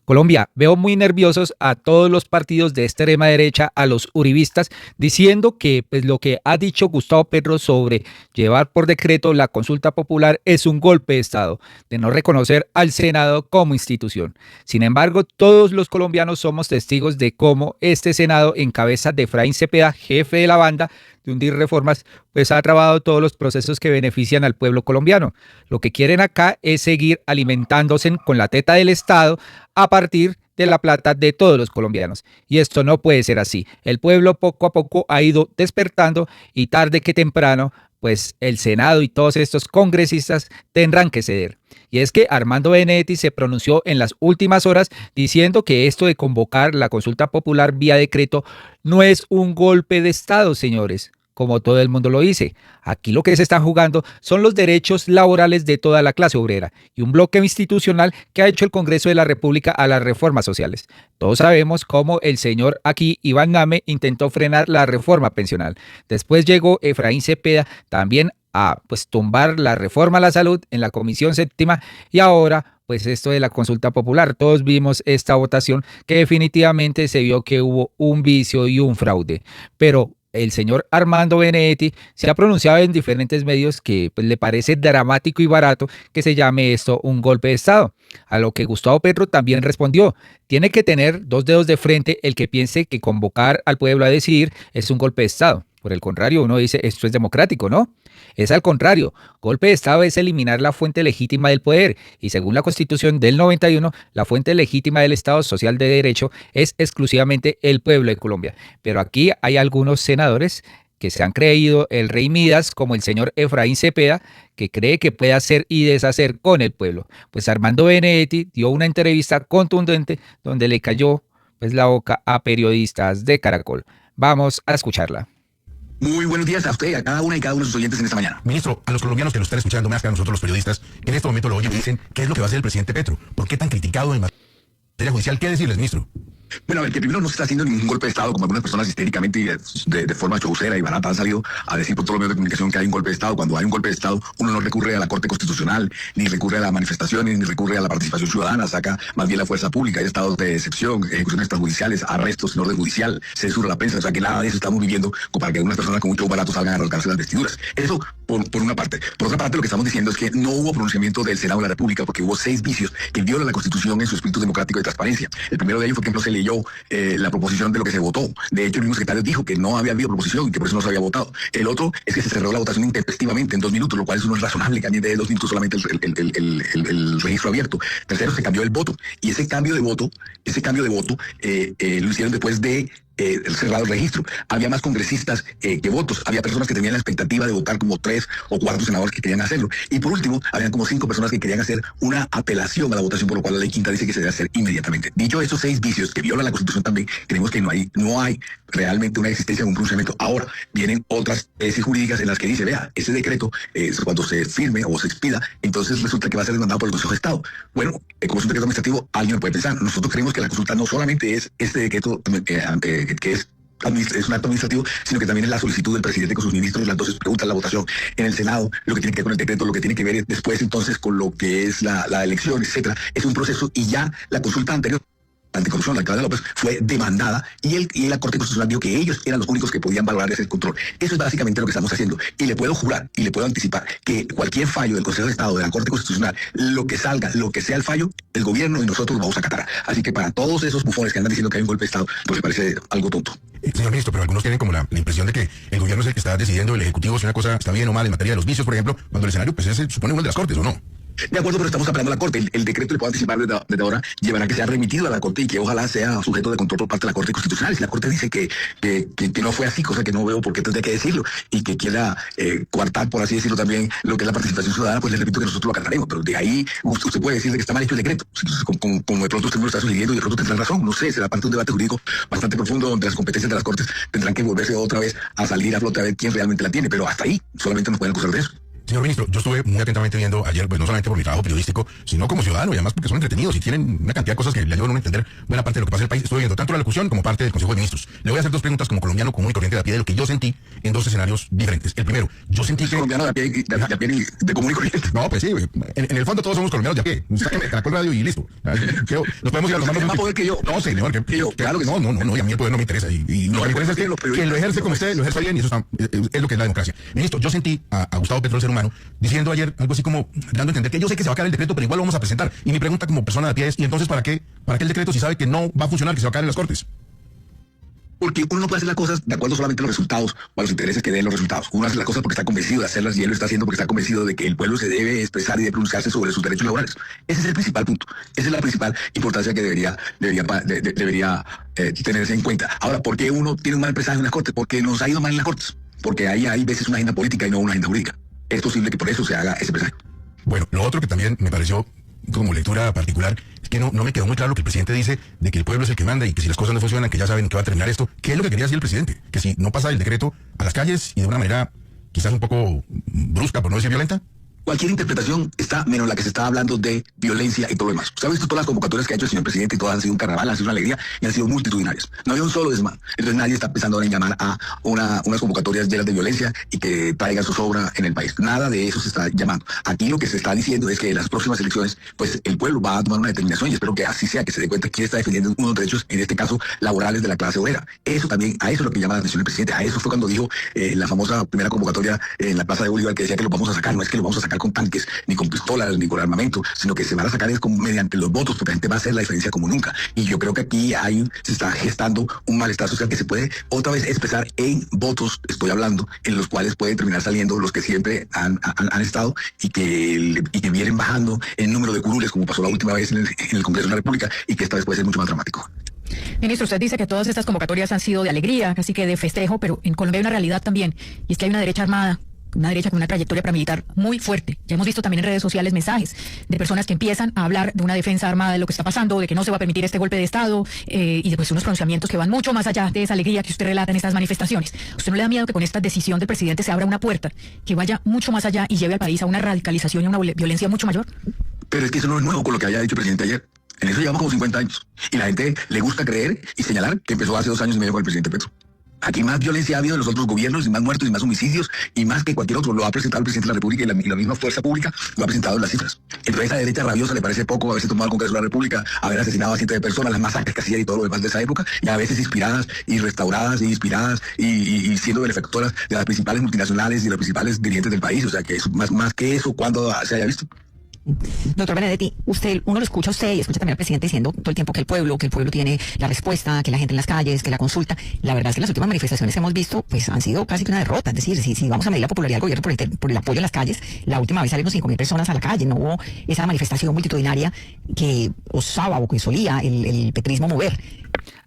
Colombia, veo muy nerviosos a todos los partidos de extrema derecha, a los uribistas, diciendo que pues, lo que ha dicho Gustavo Petro sobre llevar por decreto la consulta popular es un golpe de Estado, de no reconocer al Senado como institución. Sin embargo, todos los colombianos somos testigos de cómo este Senado, en cabeza de Efraín Cepeda, jefe de la banda de hundir reformas, pues ha trabado todos los procesos que benefician al pueblo colombiano. Lo que quieren acá es seguir alimentándose con la teta del Estado a partir de la plata de todos los colombianos. Y esto no puede ser así. El pueblo poco a poco ha ido despertando y tarde que temprano, pues el Senado y todos estos congresistas tendrán que ceder. Y es que Armando Benedetti se pronunció en las últimas horas diciendo que esto de convocar la consulta popular vía decreto no es un golpe de Estado, señores, como todo el mundo lo dice. Aquí lo que se está jugando son los derechos laborales de toda la clase obrera y un bloque institucional que ha hecho el Congreso de la República a las reformas sociales. Todos sabemos cómo el señor aquí, Iván Name, intentó frenar la reforma pensional. Después llegó Efraín Cepeda también a tumbar la reforma a la salud en la Comisión Séptima y ahora pues esto de la consulta popular. Todos vimos esta votación que definitivamente se vio que hubo un vicio y un fraude. Pero el señor Armando Benedetti se ha pronunciado en diferentes medios que pues, le parece dramático y barato que se llame esto un golpe de Estado. A lo que Gustavo Petro también respondió, tiene que tener dos dedos de frente el que piense que convocar al pueblo a decidir es un golpe de Estado. Por el contrario, uno dice, esto es democrático, ¿no? Es al contrario, golpe de Estado es eliminar la fuente legítima del poder y según la Constitución del 91, la fuente legítima del Estado social de derecho es exclusivamente el pueblo de Colombia. Pero aquí hay algunos senadores que se han creído el rey Midas, como el señor Efraín Cepeda, que cree que puede hacer y deshacer con el pueblo. Pues Armando Benedetti dio una entrevista contundente donde le cayó pues, la boca a periodistas de Caracol. Vamos a escucharla. Muy buenos días a usted, a cada una y cada uno de sus oyentes en esta mañana. Ministro, a los colombianos que nos están escuchando más que a nosotros los periodistas, que en este momento lo oyen y dicen, ¿qué es lo que va a hacer el presidente Petro? ¿Por qué tan criticado en materia judicial? ¿Qué decirles, ministro? Bueno, a ver, que primero no se está haciendo ningún golpe de Estado, como algunas personas histéricamente y de forma chaucera y barata han salido a decir por todos los medios de comunicación que hay un golpe de Estado. Cuando hay un golpe de Estado, uno no recurre a la Corte Constitucional, ni recurre a las manifestaciones, ni recurre a la participación ciudadana, saca más bien la fuerza pública. Hay estados de excepción, ejecuciones extrajudiciales, arrestos en orden judicial, censura a la prensa, o sea que nada de eso estamos viviendo para que algunas personas con mucho barato salgan a arrancarse las vestiduras. Eso por una parte. Por otra parte, lo que estamos diciendo es que no hubo pronunciamiento del Senado de la República porque hubo 6 vicios que violan la Constitución en su espíritu democrático de transparencia. El primero de ellos fue que no se leyó la proposición de lo que se votó. De hecho, el mismo secretario dijo que no había habido proposición y que por eso no se había votado. El otro es que se cerró la votación intempestivamente en 2 minutos, lo cual eso no es razonable, que alguien de 2 minutos solamente el registro abierto. Tercero, se cambió el voto. Y ese cambio de voto lo hicieron después de cerrado el registro. Había más congresistas que votos. Había personas que tenían la expectativa de votar como 3 o 4 senadores que querían hacerlo. Y por último, habían como 5 personas que querían hacer una apelación a la votación, por lo cual la ley quinta dice que se debe hacer inmediatamente. Dicho esos 6 vicios que violan la Constitución también, creemos que no hay realmente una existencia de un pronunciamiento. Ahora, vienen otras tesis jurídicas en las que dice, vea, ese decreto, cuando se firme o se expida, entonces resulta que va a ser demandado por el Consejo de Estado. Bueno, como es un decreto administrativo, alguien lo puede pensar. Nosotros creemos que la consulta no solamente es este decreto que es un acto administrativo, sino que también es la solicitud del presidente con sus ministros, las 12 preguntas, la votación en el Senado, lo que tiene que ver con el decreto, lo que tiene que ver después entonces con lo que es la elección, etcétera. Es un proceso y ya la consulta anterior anticorrupción, la alcaldesa López, fue demandada y la Corte Constitucional dijo que ellos eran los únicos que podían valorar ese control. Eso es básicamente lo que estamos haciendo. Y le puedo jurar y le puedo anticipar que cualquier fallo del Consejo de Estado, de la Corte Constitucional, lo que salga, lo que sea el fallo, el gobierno y nosotros lo vamos a acatar. Así que para todos esos bufones que andan diciendo que hay un golpe de Estado, pues me parece algo tonto. Señor ministro, pero algunos tienen como la impresión de que el gobierno es el que está decidiendo, el ejecutivo, si una cosa está bien o mal en materia de los vicios, por ejemplo, cuando el escenario pues se supone uno de las Cortes, ¿o no? De acuerdo, pero estamos apelando a la Corte. El decreto, le puedo anticipar desde ahora, llevará que sea remitido a la Corte y que ojalá sea sujeto de control por parte de la Corte Constitucional. Si la Corte dice que no fue así, cosa que no veo por qué tendría que decirlo, y que quiera coartar, por así decirlo, también lo que es la participación ciudadana, pues le repito que nosotros lo acataremos. Pero de ahí usted puede decir que está mal hecho el decreto. Como de pronto usted me lo está sugiriendo y de pronto tendrá razón. No sé, será parte de un debate jurídico bastante profundo donde las competencias de las Cortes tendrán que volverse otra vez a salir a flote a ver quién realmente la tiene. Pero hasta ahí solamente nos pueden acusar de eso. Señor ministro, yo estuve muy atentamente viendo ayer, pues no solamente por mi trabajo periodístico, sino como ciudadano, y además porque son entretenidos y tienen una cantidad de cosas que le ayudan a uno a entender buena parte de lo que pasa en el país. Estuve viendo tanto la locución como parte del Consejo de Ministros. Le voy a hacer dos preguntas como colombiano común y corriente de a pie de lo que yo sentí en dos escenarios diferentes. El primero, yo sentí que... Colombiano de a pie, de común y corriente. No, pues sí, en el fondo todos somos colombianos de a pie. Sáquenme Caracol Radio y listo. Nos podemos ir a los manos. ¿Más poder que yo? No, señor, claro que no, y a mí el poder no me interesa. Y lo que me interesa es que quien lo ejerce como usted, lo ejerza bien, y eso es lo que es la democracia. Ministro, yo sentí a Gustavo Petro, el ser humano, diciendo ayer algo así como dando a entender que yo sé que se va a caer el decreto, pero igual lo vamos a presentar. Y mi pregunta como persona de a pie es, ¿y entonces para qué el decreto si sabe que no va a funcionar, que se va a caer en las Cortes? Porque uno no puede hacer las cosas de acuerdo solamente a los resultados o a los intereses que den los resultados. Uno hace las cosas porque está convencido de hacerlas y él lo está haciendo porque está convencido de que el pueblo se debe expresar y de pronunciarse sobre sus derechos laborales. Ese es el principal punto. Esa es la principal importancia que debería tenerse en cuenta. Ahora, ¿por qué uno tiene un mal presagio en las Cortes? Porque nos ha ido mal en las Cortes. Porque ahí hay veces una agenda política y no una agenda jurídica. Es posible que por eso se haga ese presagio. Bueno, lo otro que también me pareció como lectura particular es que no me quedó muy claro lo que el presidente dice de que el pueblo es el que manda y que si las cosas no funcionan, que ya saben que va a terminar esto. ¿Qué es lo que quería decir el presidente? Que si no pasa el decreto a las calles y de una manera quizás un poco brusca, por no decir violenta. Cualquier interpretación está menos la que se está hablando de violencia y todo lo demás. Usted ha visto todas las convocatorias que ha hecho el señor presidente y todas han sido un carnaval, han sido una alegría y han sido multitudinarias. No hay un solo desmán. Entonces nadie está pensando ahora en llamar a unas convocatorias llenas de violencia y que traigan zozobra en el país. Nada de eso se está llamando. Aquí lo que se está diciendo es que en las próximas elecciones, pues el pueblo va a tomar una determinación y espero que así sea, que se dé cuenta quién está defendiendo unos derechos, en este caso laborales de la clase obrera. Eso también, a eso es lo que llama la atención el presidente. A eso fue cuando dijo la famosa primera convocatoria en la Plaza de Bolívar, que decía que lo vamos a sacar. No es que lo vamos a sacar con tanques, ni con pistolas, ni con armamento, sino que se van a sacar es mediante los votos, porque la gente va a hacer la diferencia como nunca. Y yo creo que aquí se está gestando un malestar social que se puede otra vez expresar en votos, estoy hablando, en los cuales pueden terminar saliendo los que siempre han estado y que vienen bajando el número de curules, como pasó la última vez en el Congreso de la República, y que esta vez puede ser mucho más dramático. Ministro, usted dice que todas estas convocatorias han sido de alegría, casi que de festejo, pero en Colombia hay una realidad también, y es que hay una derecha armada, una derecha con una trayectoria paramilitar muy fuerte. Ya hemos visto también en redes sociales mensajes de personas que empiezan a hablar de una defensa armada de lo que está pasando, de que no se va a permitir este golpe de Estado, y después unos pronunciamientos que van mucho más allá de esa alegría que usted relata en estas manifestaciones. ¿Usted no le da miedo que con esta decisión del presidente se abra una puerta que vaya mucho más allá y lleve al país a una radicalización y a una violencia mucho mayor? Pero es que eso no es nuevo con lo que haya dicho el presidente ayer. En eso llevamos como 50 años. Y la gente le gusta creer y señalar que empezó hace 2 años y medio con el presidente Petro. Aquí más violencia ha habido en los otros gobiernos, y más muertos y más homicidios, y más que cualquier otro. Lo ha presentado el presidente de la República y la misma fuerza pública lo ha presentado en las cifras. Entonces a la derecha rabiosa le parece poco haberse tomado el Congreso de la República, haber asesinado a cientos de personas, las masacres que hacía y todo lo demás de esa época, y a veces inspiradas y restauradas y inspiradas y siendo benefactoras de las principales multinacionales y de los principales dirigentes del país. O sea que eso, más que eso, ¿cuándo se haya visto? Doctor Benedetti, uno lo escucha a usted y escucha también al presidente diciendo todo el tiempo que el pueblo tiene la respuesta, que la gente en las calles, que la consulta. La verdad es que las últimas manifestaciones que hemos visto pues han sido casi que una derrota. Es decir, si vamos a medir la popularidad del gobierno por el apoyo en las calles, la última vez salieron 5.000 personas a la calle, no hubo esa manifestación multitudinaria que osaba o que solía el petrismo mover.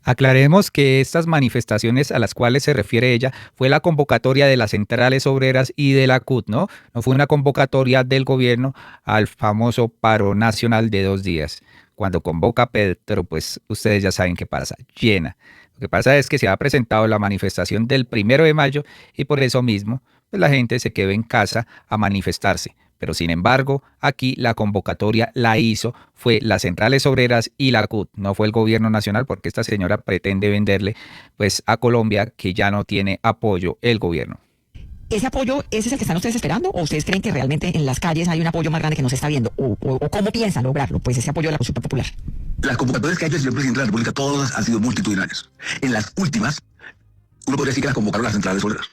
Aclaremos que estas manifestaciones a las cuales se refiere ella fue la convocatoria de las centrales obreras y de la CUT, ¿no? No fue una convocatoria del gobierno al famoso paro nacional de 2 días. Cuando convoca Petro, pues ustedes ya saben qué pasa, llena. Lo que pasa es que se ha presentado la manifestación del 1 de mayo y por eso mismo pues la gente se quedó en casa a manifestarse. Pero sin embargo, aquí la convocatoria la hizo, fue las centrales obreras y la CUT, no fue el gobierno nacional, porque esta señora pretende venderle pues a Colombia que ya no tiene apoyo el gobierno. ¿Ese apoyo, ese es el que están ustedes esperando? ¿O ustedes creen que realmente en las calles hay un apoyo más grande que no se está viendo? ¿O cómo piensan lograrlo? Pues ese apoyo de la consulta popular. Las convocatorias que ha hecho el señor presidente de la República, todas han sido multitudinarias. En las últimas, uno podría decir que las convocaron las centrales obreras.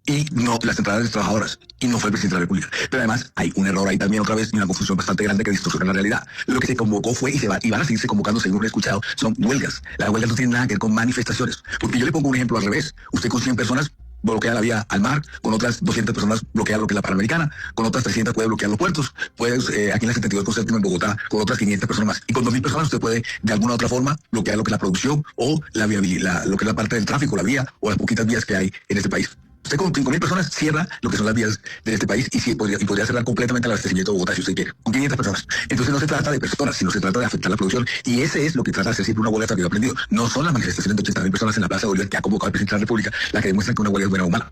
Y no las centrales trabajadoras, y no fue el presidente de la República. Pero además hay un error ahí también otra vez y una confusión bastante grande que distorsiona la realidad. Lo que se convocó fue y van a seguirse convocando, según lo he escuchado, son huelgas. Las huelgas no tienen nada que ver con manifestaciones. Porque yo le pongo un ejemplo al revés. Usted con 100 personas bloquea la vía al mar, con otras 200 personas bloquea lo que es la Panamericana, con otras 300 puede bloquear los puertos, puede aquí en la 72 con séptimo en Bogotá, con otras 500 personas más. Y con 2.000 personas usted puede de alguna u otra forma bloquear lo que es la producción o la viabilidad, lo que es la parte del tráfico, la vía o las poquitas vías que hay en este país. Usted con 5.000 personas cierra lo que son las vías de este país y podría cerrar completamente el abastecimiento de Bogotá si usted quiere, con 500 personas. Entonces no se trata de personas, sino se trata de afectar la producción. Y ese es lo que trata de hacer siempre una huelga que yo he aprendido. No son las manifestaciones de 80.000 personas en la Plaza de Bolívar que ha convocado el presidente de la República la que demuestran que una huelga es buena o mala.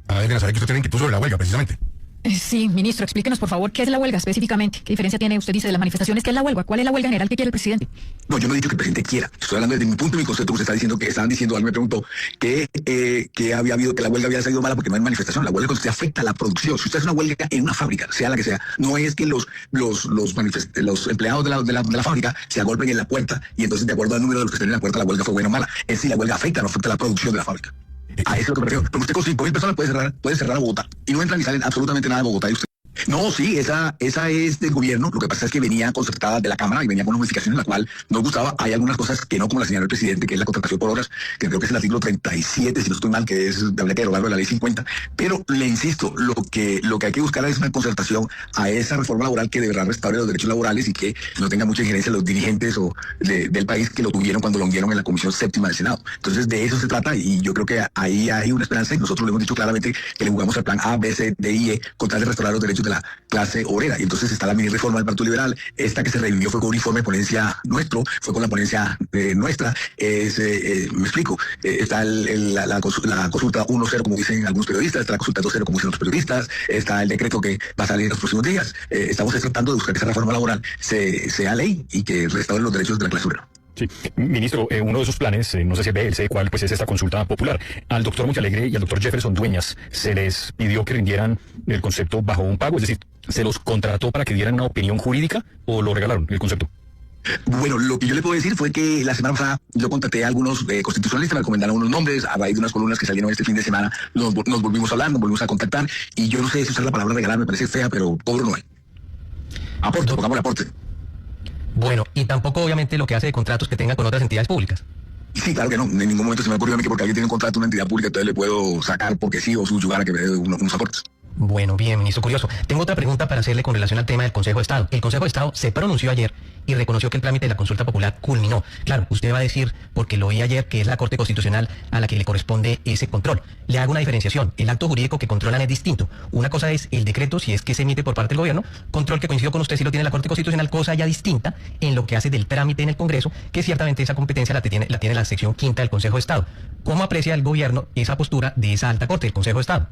A ver, saber que usted tiene inquietud sobre la huelga, precisamente. Sí, ministro, explíquenos por favor qué es la huelga específicamente. ¿Qué diferencia tiene, usted dice, de las manifestaciones? ¿Qué es la huelga? ¿Cuál es la huelga general que quiere el presidente? No, yo no he dicho que el presidente quiera. Estoy hablando desde mi punto y mi concepto. Usted está diciendo que estaban diciendo, alguien me preguntó que había habido, que la huelga había salido mala porque no hay manifestación. La huelga se afecta a la producción. Si usted hace una huelga en una fábrica, sea la que sea, no es que los empleados de la fábrica se agolpen en la puerta y entonces de acuerdo al número de los que estén en la puerta la huelga fue buena o mala. Es si la huelga afecta o no afecta a la producción de la fábrica. A eso es lo que me refiero. Porque usted con 5.000 personas puede cerrar a Bogotá y no entran ni salen absolutamente nada de Bogotá. Y usted... No, sí, esa es del gobierno. Lo que pasa es que venía concertada de la Cámara y venía con una modificación en la cual nos gustaba. Hay algunas cosas que no, como la señaló el presidente, que es la contratación por horas, que creo que es el artículo 37, si no estoy mal, que es habría que derogarlo de la ley 50. Pero le insisto, lo que hay que buscar es una concertación a esa reforma laboral que de verdad restaure los derechos laborales y que no tenga mucha injerencia los dirigentes del país que lo tuvieron cuando lo hundieron en la Comisión Séptima del Senado. Entonces, de eso se trata y yo creo que ahí hay una esperanza y nosotros le hemos dicho claramente que le jugamos al plan A, B, C, D y E con tal de restaurar los derechos de la clase obrera. Y entonces está la mini reforma del Partido Liberal. Esta que se revivió fue con un informe de ponencia nuestro, fue con la ponencia nuestra. Me explico. Está la consulta 1.0, como dicen algunos periodistas, está la consulta 2.0, como dicen los periodistas, está el decreto que va a salir en los próximos días. Estamos tratando de buscar que esa reforma laboral sea ley y que restaure los derechos de la clase obrera. Sí, ministro, uno de esos planes, no sé si es B, el C, cuál, pues es esta consulta popular. Al doctor Montealegre y al doctor Jefferson Dueñas se les pidió que rindieran el concepto bajo un pago, es decir, ¿se los contrató para que dieran una opinión jurídica o lo regalaron, el concepto? Bueno, lo que yo le puedo decir fue que la semana pasada yo contacté a algunos constitucionalistas, me recomendaron unos nombres, a raíz de unas columnas que salieron este fin de semana, nos volvimos a hablar, nos volvimos a contactar, y yo no sé si usar la palabra regalar, me parece fea, pero cobro no hay. Aporte, pongámosle aporte. Bueno, y tampoco obviamente lo que hace de contratos que tenga con otras entidades públicas. Sí, claro que no. En ningún momento se me ocurrió a mí que porque alguien tiene un contrato con una entidad pública, entonces le puedo sacar porque sí o subyugar a que me dé unos aportes. Bueno, bien, ministro, curioso. Tengo otra pregunta para hacerle con relación al tema del Consejo de Estado. El Consejo de Estado se pronunció ayer y reconoció que el trámite de la consulta popular culminó. Claro, usted va a decir, porque lo oí ayer, que es la Corte Constitucional a la que le corresponde ese control. Le hago una diferenciación. El acto jurídico que controlan es distinto. Una cosa es el decreto, si es que se emite por parte del gobierno, control que coincido con usted si lo tiene la Corte Constitucional, cosa ya distinta en lo que hace del trámite en el Congreso, que ciertamente esa competencia la tiene la sección quinta del Consejo de Estado. ¿Cómo aprecia el gobierno esa postura de esa alta corte, del Consejo de Estado?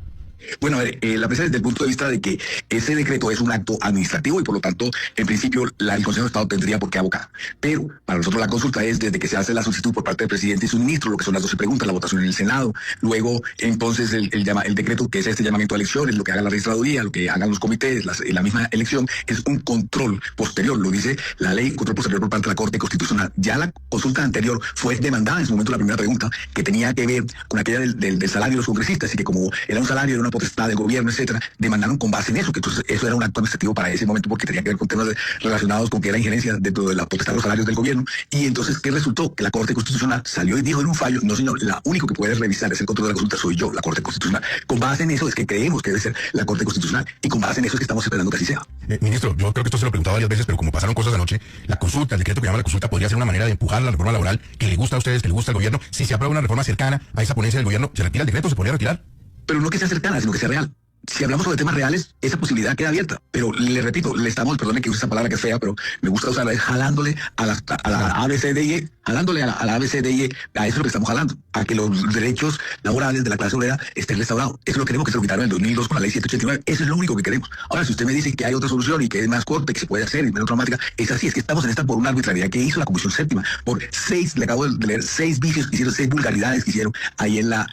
Bueno, a ver, la aprecia desde el punto de vista de que ese decreto es un acto administrativo y por lo tanto, en principio, el Consejo de Estado tendría por qué abocar. Pero para nosotros la consulta es desde que se hace la solicitud por parte del presidente y su ministro, lo que son las 12 preguntas, la votación en el Senado, luego entonces el decreto que es este llamamiento a elecciones, lo que haga la registraduría, lo que hagan los comités, la misma elección, es un control posterior, lo dice la ley, control posterior por parte de la Corte Constitucional. Ya la consulta anterior fue demandada en su momento la primera pregunta, que tenía que ver con aquella del salario de los congresistas, y que como era un salario, era una potestad del gobierno, etcétera, demandaron con base en eso, que entonces eso era un acto administrativo para ese momento porque tenía que ver con temas relacionados con que era injerencia dentro de la potestad de los salarios del gobierno. Y entonces, ¿qué resultó? Que la Corte Constitucional salió y dijo en un fallo, no señor, la único que puede revisar ese control de la consulta soy yo, la Corte Constitucional. Con base en eso es que creemos que debe ser la Corte Constitucional y con base en eso es que estamos esperando que así sea. Ministro, yo creo que esto se lo he preguntado varias veces, pero como pasaron cosas anoche, la consulta, el decreto que llama la consulta, podría ser una manera de empujar la reforma laboral que le gusta a ustedes, que le gusta al gobierno. Si se aprueba una reforma cercana a esa ponencia del gobierno, ¿se retira el decreto? ¿Se podría retirar? Pero no que sea cercana, sino que sea real. Si hablamos sobre temas reales, esa posibilidad queda abierta. Pero le repito, le estamos, perdone que use esa palabra que es fea, pero me gusta usarla, es jalándole a la ABCDE, jalándole a la ABCDE, a eso es lo que estamos jalando, a que los derechos laborales de la clase obrera estén restaurados. Eso lo queremos, que se lo quitaron en el 2002 con la ley 789. Eso es lo único que queremos. Ahora, si usted me dice que hay otra solución y que es más corta, que se puede hacer y menos traumática, es así, es que estamos en esta por una arbitrariedad que hizo la Comisión Séptima, por le acabo de leer 6 vicios que hicieron, 6 vulgaridades que hicieron ahí en la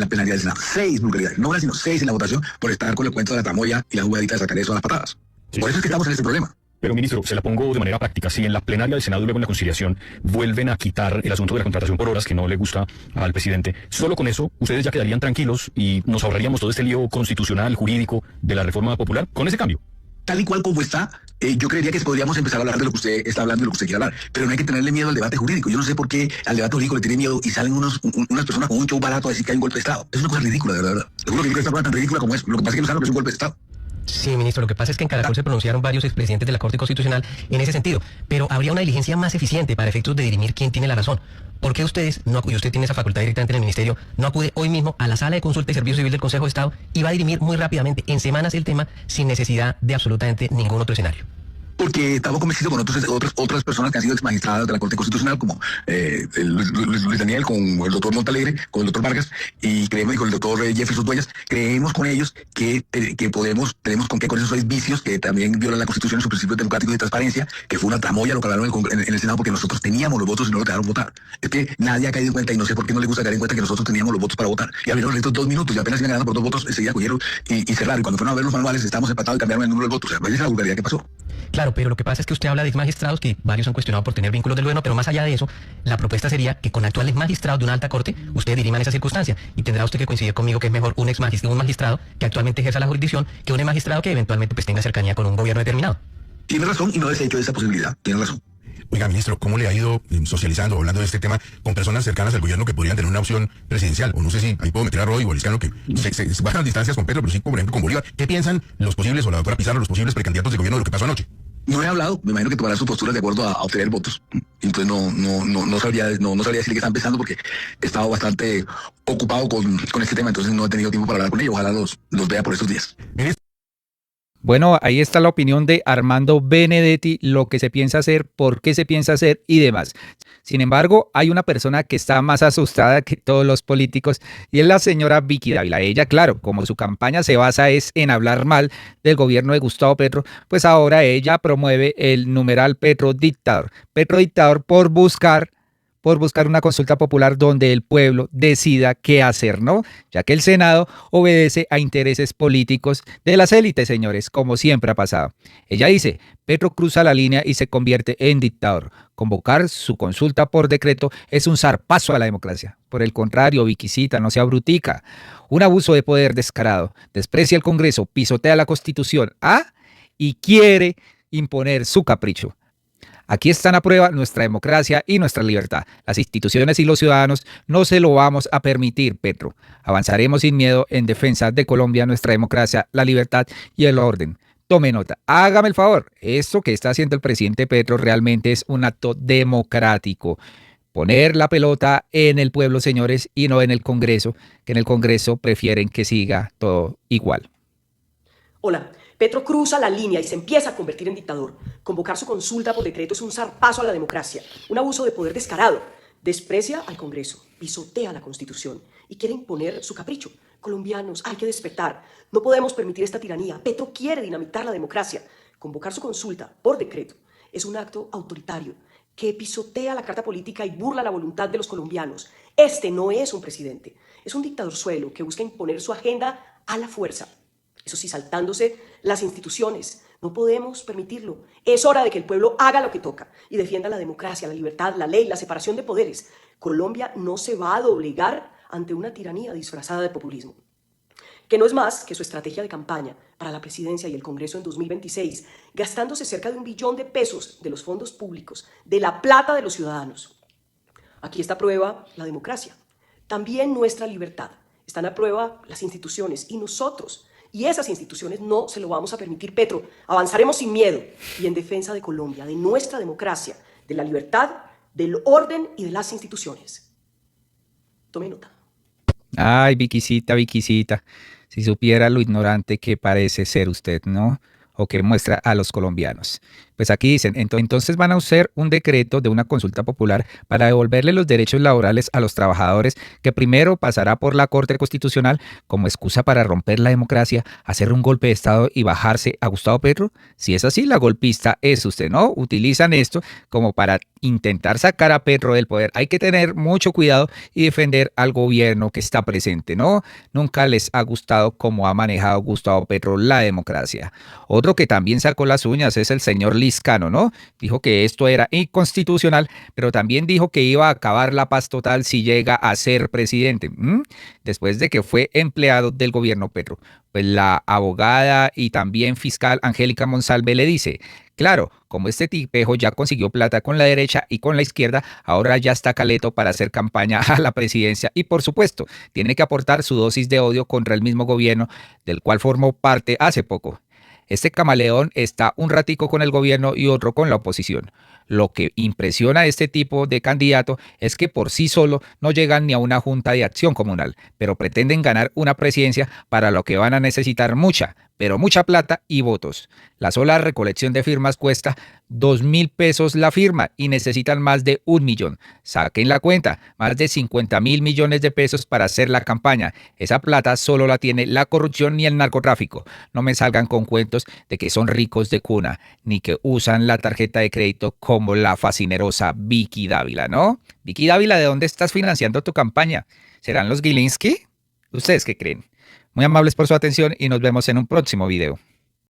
plenaria del Senado. 6 vulgaridades, no una, sino 6 en la votación, por estar con el cuento de la tramoya y la jugadita de sacar eso a las patadas. Sí. Por eso es que estamos en este problema. Pero, ministro, se la pongo de manera práctica. Si en la plenaria del Senado y luego en la conciliación vuelven a quitar el asunto de la contratación por horas que no le gusta al presidente, solo con eso ustedes ya quedarían tranquilos y nos ahorraríamos todo este lío constitucional, jurídico de la reforma popular con ese cambio. Tal y cual como está, yo creería que podríamos empezar a hablar de lo que usted está hablando y lo que usted quiere hablar, pero no hay que tenerle miedo al debate jurídico. Yo no sé por qué al debate jurídico le tiene miedo y salen unas personas con un show barato a decir que hay un golpe de Estado. Es una cosa ridícula, de verdad. Seguro que yo creo que esta cosa tan ridícula como es. Lo que pasa es que no saben lo que es un golpe de Estado. Sí, ministro, lo que pasa es que en Caracol se pronunciaron varios expresidentes de la Corte Constitucional en ese sentido, pero habría una diligencia más eficiente para efectos de dirimir quién tiene la razón. ¿Por qué ustedes, y usted tiene esa facultad directamente en el Ministerio, no acude hoy mismo a la Sala de Consulta y Servicio Civil del Consejo de Estado y va a dirimir muy rápidamente, en semanas, el tema, sin necesidad de absolutamente ningún otro escenario? Porque estamos convencidos con otras personas que han sido ex magistradas de la Corte Constitucional, como Luis Daniel, con el doctor Montalegre, con el doctor Vargas, y creemos, y con el doctor Jefferson Dueñas, creemos con ellos que tenemos con qué con esos vicios que también violan la Constitución y sus principios democráticos y de transparencia, que fue una tramoya lo que hablaron en el Senado, porque nosotros teníamos los votos y no lo dejaron votar. Es que nadie ha caído en cuenta, y no sé por qué no le gusta caer en cuenta, que nosotros teníamos los votos para votar. Y abrieron estos 2 minutos, y apenas iban ganando por 2 votos, enseguida cogieron y cerraron. Y cuando fueron a ver los manuales, estábamos empatados y cambiaron el número de votos. O sea, esa es la vulgaridad que pasó. Claro, pero lo que pasa es que usted habla de magistrados que varios han cuestionado por tener vínculos del gobierno, pero más allá de eso, la propuesta sería que con actuales magistrados de una alta corte, ustedes diriman esa circunstancia. Y tendrá usted que coincidir conmigo que es mejor un magistrado que actualmente ejerza la jurisdicción que un magistrado que eventualmente pues tenga cercanía con un gobierno determinado. Tiene razón, y no desecho esa posibilidad. Tiene razón. Oiga, ministro, ¿cómo le ha ido socializando, hablando de este tema con personas cercanas al gobierno que podrían tener una opción presidencial? O no sé si ahí puedo meter a Roy o a Liscano, que se bajan distancias con Petro, pero sí, por ejemplo, con Bolívar. ¿Qué piensan los posibles, o la doctora Pizarro, los posibles precandidatos de gobierno de lo que pasó anoche? No he hablado, me imagino que tomará sus posturas de acuerdo a obtener votos. Entonces no sabría decirle que están pensando, porque he estado bastante ocupado con este tema, entonces no he tenido tiempo para hablar con ellos. Ojalá los vea por estos días. Bueno, ahí está la opinión de Armando Benedetti, lo que se piensa hacer, por qué se piensa hacer y demás. Sin embargo, hay una persona que está más asustada que todos los políticos, y es la señora Vicky Dávila. Ella, claro, como su campaña se basa es en hablar mal del gobierno de Gustavo Petro, pues ahora ella promueve el numeral Petro Dictador. Petro Dictador por buscar una consulta popular donde el pueblo decida qué hacer, ¿no? Ya que el Senado obedece a intereses políticos de las élites, señores, como siempre ha pasado. Ella dice, Petro cruza la línea y se convierte en dictador. Convocar su consulta por decreto es un zarpazo a la democracia. Por el contrario, Viquisita, no sea brutica. Un abuso de poder descarado. Desprecia el Congreso, pisotea la Constitución, y quiere imponer su capricho. Aquí están a prueba nuestra democracia y nuestra libertad. Las instituciones y los ciudadanos no se lo vamos a permitir, Petro. Avanzaremos sin miedo en defensa de Colombia, nuestra democracia, la libertad y el orden. Tome nota, hágame el favor. Esto que está haciendo el presidente Petro realmente es un acto democrático. Poner la pelota en el pueblo, señores, y no en el Congreso, que en el Congreso prefieren que siga todo igual. Hola. Petro cruza la línea y se empieza a convertir en dictador. Convocar su consulta por decreto es un zarpazo a la democracia, un abuso de poder descarado. Desprecia al Congreso, pisotea la Constitución y quiere imponer su capricho. Colombianos, hay que despertar. No podemos permitir esta tiranía. Petro quiere dinamitar la democracia. Convocar su consulta por decreto es un acto autoritario que pisotea la carta política y burla la voluntad de los colombianos. Este no es un presidente, es un dictadorzuelo que busca imponer su agenda a la fuerza. Eso sí, saltándose las instituciones. No podemos permitirlo. Es hora de que el pueblo haga lo que toca y defienda la democracia, la libertad, la ley, la separación de poderes. Colombia no se va a doblegar ante una tiranía disfrazada de populismo, que no es más que su estrategia de campaña para la presidencia y el Congreso en 2026, gastándose cerca de $1 billón de los fondos públicos, de la plata de los ciudadanos. Aquí está a prueba la democracia, también nuestra libertad. Están a prueba las instituciones y nosotros. Y esas instituciones no se lo vamos a permitir, Petro. Avanzaremos sin miedo y en defensa de Colombia, de nuestra democracia, de la libertad, del orden y de las instituciones. Tome nota. Ay, Viquisita, Viquisita, si supiera lo ignorante que parece ser usted, ¿no? O que muestra a los colombianos. Pues aquí dicen, entonces van a hacer un decreto de una consulta popular para devolverle los derechos laborales a los trabajadores, que primero pasará por la Corte Constitucional como excusa para romper la democracia, hacer un golpe de Estado y bajarse a Gustavo Petro. Si es así, la golpista es usted, ¿no? Utilizan esto como para intentar sacar a Petro del poder. Hay que tener mucho cuidado y defender al gobierno que está presente, ¿no? Nunca les ha gustado cómo ha manejado Gustavo Petro la democracia. Otro que también sacó las uñas es el señor Liscano, ¿no? Dijo que esto era inconstitucional, pero también dijo que iba a acabar la paz total si llega a ser presidente. Después de que fue empleado del gobierno Petro. Pues la abogada y también fiscal Angélica Monsalve le dice, claro, como este tipejo ya consiguió plata con la derecha y con la izquierda, ahora ya está caleto para hacer campaña a la presidencia y, por supuesto, tiene que aportar su dosis de odio contra el mismo gobierno del cual formó parte hace poco. Este camaleón está un ratico con el gobierno y otro con la oposición. Lo que impresiona a este tipo de candidato es que por sí solo no llegan ni a una junta de acción comunal, pero pretenden ganar una presidencia para lo que van a necesitar mucha, pero mucha plata y votos. La sola recolección de firmas cuesta 2.000 pesos la firma y necesitan más de 1 millón. Saquen la cuenta, más de 50.000 millones de pesos para hacer la campaña. Esa plata solo la tiene la corrupción y el narcotráfico. No me salgan con cuentos de que son ricos de cuna, ni que usan la tarjeta de crédito como la fascinerosa Vicky Dávila, ¿no? Vicky Dávila, ¿de dónde estás financiando tu campaña? ¿Serán los Gilinski? ¿Ustedes qué creen? Muy amables por su atención y nos vemos en un próximo video.